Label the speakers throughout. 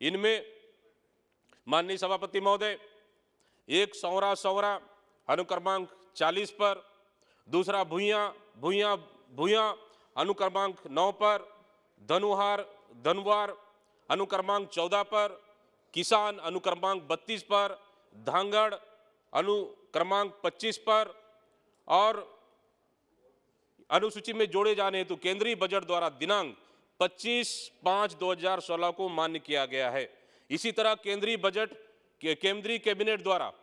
Speaker 1: इनमें माननीय सभापति महोदय, एक सौरा अनुक्रमांक 40 पर, दूसरा भूया अनुक्रमांक 9 पर, धनुवार अनुक्रमांक 14 पर, किसान अनुक्रमांक 32 पर, धांगड़ अनुक्रमांक 25 पर और अनुसूची में जोड़े जाने हेतु केंद्रीय बजट द्वारा दिनांक 25/5/2016 को मान्य किया गया है। इसी तरह केंद्रीय कैबिनेट द्वारा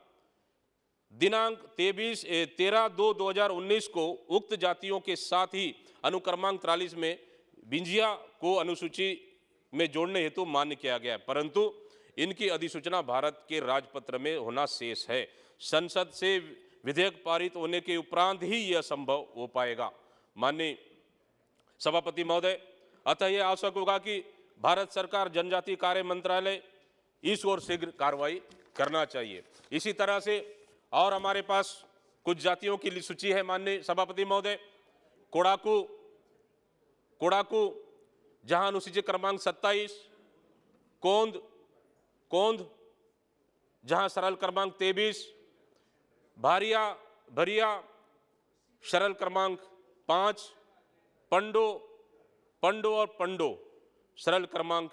Speaker 1: दिनांक 13/2/2019 को उक्त जातियों के साथ ही अनुक्रमांक 43 में बिंजिया को अनुसूची में जोड़ने हेतु मान्य किया गया है, परंतु इनकी अधिसूचना भारत के राजपत्र में होना शेष है। संसद से विधेयक पारित होने के उपरांत ही यह संभव हो पाएगा। माननीय सभापति महोदय, अतः यह आवश्यक होगा कि भारत सरकार जनजातीय कार्य मंत्रालय इस ओर शीघ्र कार्रवाई करना चाहिए। इसी तरह से और हमारे पास कुछ जातियों की सूची है माननीय सभापति महोदय। कोड़ाकू जहां अनुसूची क्रमांक 27, कोंद जहां सरल क्रमांक 23, भरिया सरल क्रमांक 5, पंडो और पंडो सरल क्रमांक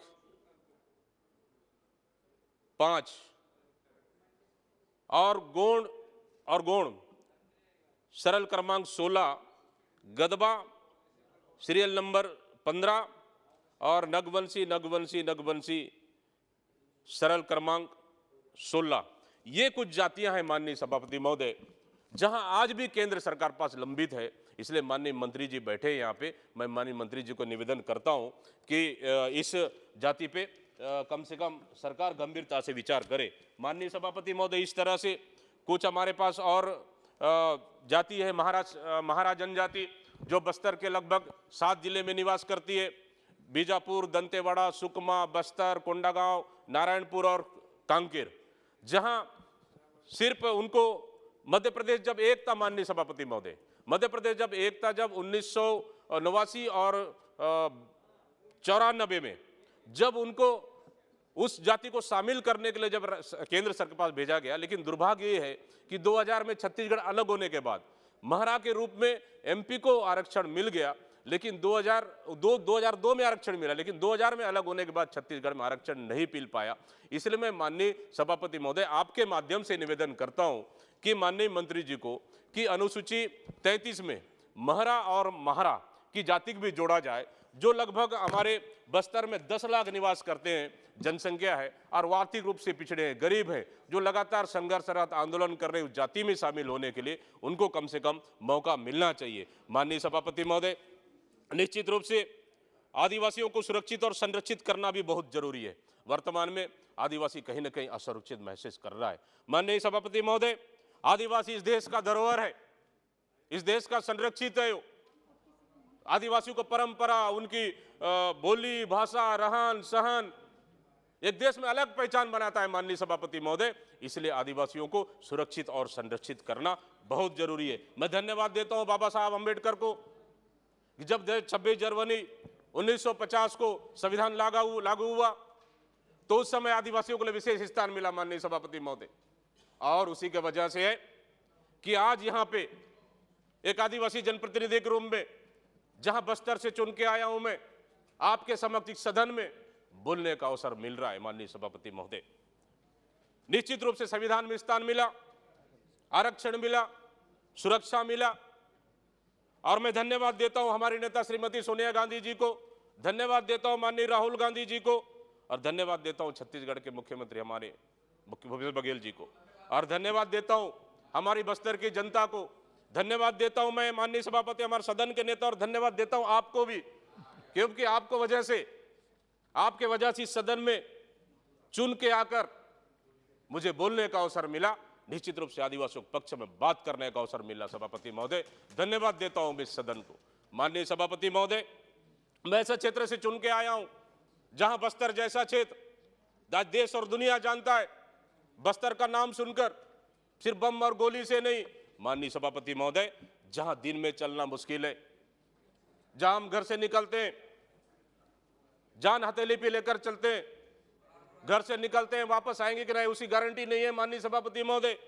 Speaker 1: 5 और गोंड सरल क्रमांक 16, गदबा सीरियल नंबर 15 और नगवंशी सरल क्रमांक 16। ये कुछ जातियां हैं माननीय सभापति महोदय जहां आज भी केंद्र सरकार पास लंबित है। इसलिए माननीय मंत्री जी बैठे हैं यहाँ पे, मैं माननीय मंत्री जी को निवेदन करता हूं कि इस जाति पे कम से कम सरकार गंभीरता से विचार करे। माननीय सभापति महोदय, इस तरह से कुछ हमारे पास और जाति है महाराज जनजाति, जो बस्तर के लगभग 7 जिले में निवास करती है। बीजापुर, दंतेवाड़ा, सुकमा, बस्तर, कोंडागांव, नारायणपुर और कांकेर, जहां सिर्फ उनको मध्य प्रदेश जब एक था माननीय सभापति महोदय, मध्य प्रदेश जब एक था, जब 1989 और 94 में जब उनको उस जाति को शामिल करने के लिए जब केंद्र सरकार के पास भेजा गया, लेकिन दुर्भाग्य ये है कि 2000 में छत्तीसगढ़ अलग होने के बाद महारा के रूप में एमपी को आरक्षण मिल गया, लेकिन 2002 में आरक्षण मिला, लेकिन 2000 में अलग होने के बाद छत्तीसगढ़ में आरक्षण नहीं मिल पाया। इसलिए मैं माननीय सभापति महोदय आपके माध्यम से निवेदन करता हूं कि माननीय मंत्री जी को कि अनुसूची 33 में महरा और महारा की जाति भी जोड़ा जाए, जो लगभग हमारे बस्तर में 10 लाख निवास करते हैं जनसंख्या है और आर्थिक रूप से पिछड़े हैं, गरीब हैं, जो लगातार संघर्षरत आंदोलन कर रहे उस जाति में शामिल होने के लिए उनको कम से कम मौका मिलना चाहिए। माननीय सभापति महोदय, निश्चित रूप से आदिवासियों को सुरक्षित और संरक्षित करना भी बहुत जरूरी है। वर्तमान में आदिवासी कहीं ना कहीं असुरक्षित महसूस कर रहा है। माननीय सभापति महोदय, आदिवासी इस देश का धरोहर है, इस देश का संरक्षित है। आदिवासियों को परंपरा, उनकी बोली, भाषा, रहन सहन एक देश में अलग पहचान बनाता है माननीय सभापति महोदय। इसलिए आदिवासियों को सुरक्षित और संरक्षित करना बहुत जरूरी है। मैं धन्यवाद देता हूं बाबा साहब अम्बेडकर को, जब 26 जनवरी 1950 को संविधान लागू हुआ तो उस समय आदिवासियों को विशेष स्थान मिला माननीय सभापति महोदय, और उसी के वजह से है कि आज यहां पे एक आदिवासी जनप्रतिनिधि के रूप में, जहां बस्तर से चुन के आया हूं मैं, आपके समक्ष सदन में बोलने का अवसर मिल रहा है। माननीय सभापति महोदय, निश्चित रूप से संविधान में स्थान मिला, आरक्षण मिला, सुरक्षा मिला, और मैं धन्यवाद देता हूं हमारी नेता श्रीमती सोनिया गांधी जी को, धन्यवाद देता हूं माननीय राहुल गांधी जी को, और धन्यवाद देता हूं छत्तीसगढ़ के मुख्यमंत्री हमारे भूपेश बघेल जी को, और धन्यवाद देता हूं हमारी बस्तर की जनता को, धन्यवाद देता हूं मैं माननीय सभापति हमारे सदन के नेता, और धन्यवाद देता हूं आपको भी, क्योंकि आपको आपके वजह से इस सदन में चुन के आकर मुझे बोलने का अवसर मिला। निश्चित रूप से आदिवासियों के पक्ष में बात करने का अवसर मिला। सभापति महोदय, धन्यवाद देता हूं मैं इस सदन को। माननीय सभापति महोदय, मैं ऐसा क्षेत्र से चुन के आया हूं जहां बस्तर जैसा क्षेत्र देश और दुनिया जानता है। बस्तर का नाम सुनकर सिर्फ बम और गोली से नहीं, माननीय सभापति महोदय, जहां दिन में चलना मुश्किल है, जहां हम घर से निकलते हैं जान हथेली पे लेकर चलते हैं, घर से निकलते हैं वापस आएंगे कि नहीं, उसकी गारंटी नहीं है माननीय सभापति महोदय।